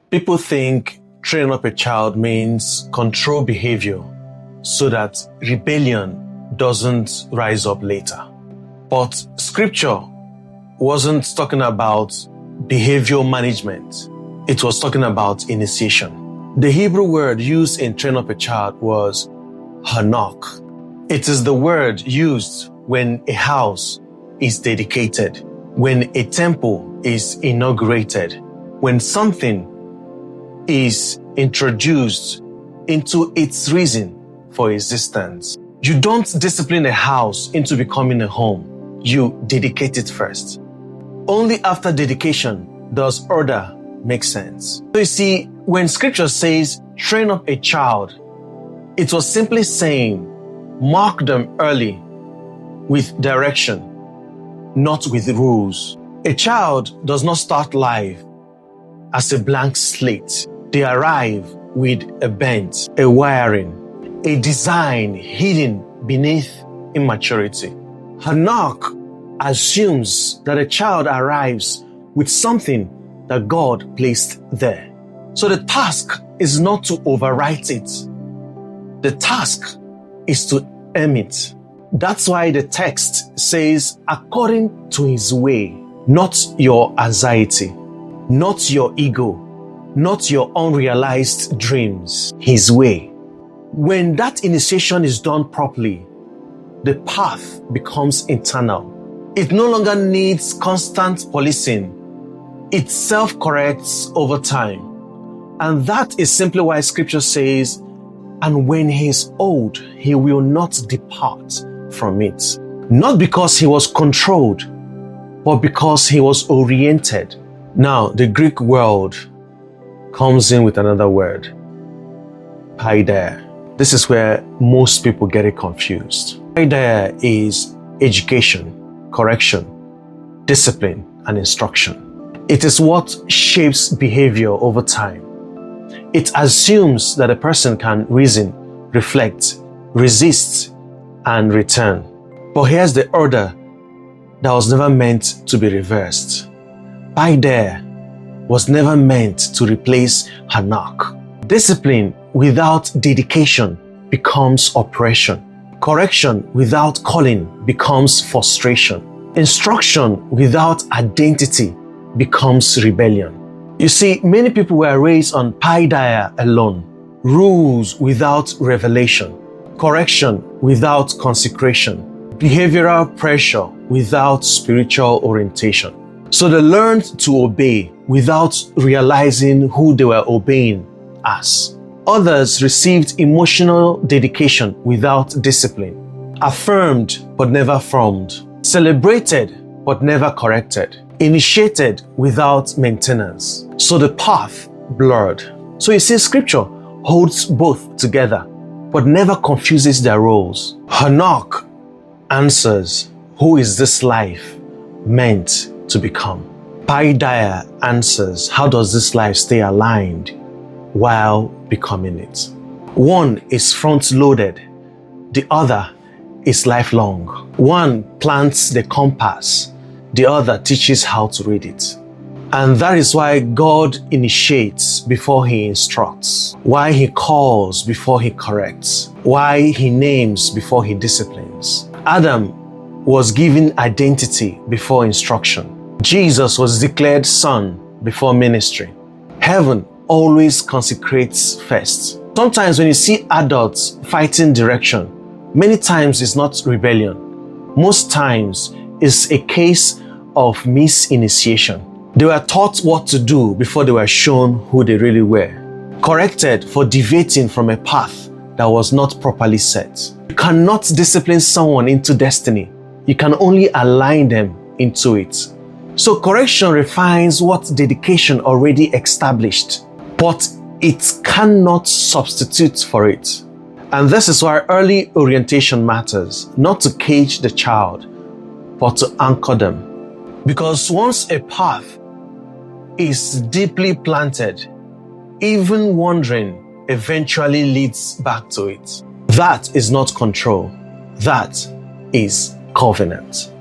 People think training up a child means control behavior so that rebellion doesn't rise up later. But scripture wasn't talking about behavioral management. It was talking about initiation. The Hebrew word used in train up a child was ḥānak. It is the word used when a house is dedicated, when a temple is inaugurated, when something is introduced into its reason for existence. You don't discipline a house into becoming a home. You dedicate it first. Only after dedication does order make sense. So you see, when scripture says, train up a child, it was simply saying, mark them early with direction, not with rules. A child does not start life as a blank slate. They arrive with a bent, a wiring, a design hidden beneath immaturity. ḥānak assumes that a child arrives with something that God placed there. So the task is not to overwrite it. The task is to aim it. That's why the text says, according to his way, not your anxiety, not your ego, not your unrealized dreams, his way. When that initiation is done properly, the path becomes internal. It no longer needs constant policing. It self-corrects over time. And that is simply why scripture says, and when he is old, he will not depart from it. Not because he was controlled, but because he was oriented. Now, the Greek word comes in with another word, paideia. This is where most people get it confused. Paideia is education, correction, discipline, and instruction. It is what shapes behavior over time. It assumes that a person can reason, reflect, resist, and return. But here's the order that was never meant to be reversed. Paideia was never meant to replace ḥānak. Discipline without dedication becomes oppression. Correction without calling becomes frustration. Instruction without identity becomes rebellion. You see, many people were raised on paideia alone. Rules without revelation. Correction without consecration. Behavioral pressure without spiritual orientation. So they learned to obey without realizing who they were obeying as. Others received emotional dedication without discipline. Affirmed but never formed. Celebrated but never corrected. Initiated without maintenance. So the path blurred. So you see, scripture holds both together but never confuses their roles. ḥānak answers, who is this life meant to become? Paideia answers, how does this life stay aligned while becoming it? One is front-loaded, the other is lifelong. One plants the compass, the other teaches how to read it. And that is why God initiates before he instructs, why he calls before he corrects, why he names before he disciplines. Adam was given identity before instruction. Jesus was declared son before ministry. Heaven always consecrates first. Sometimes when you see adults fighting direction, many times it's not rebellion. Most times it's a case of misinitiation. They were taught what to do before they were shown who they really were. Corrected for deviating from a path that was not properly set. You cannot discipline someone into destiny. You can only align them into it. So correction refines what dedication already established, but it cannot substitute for it. And this is why early orientation matters, not to cage the child, but to anchor them. Because once a path is deeply planted, even wandering eventually leads back to it. That is not control. That is covenant.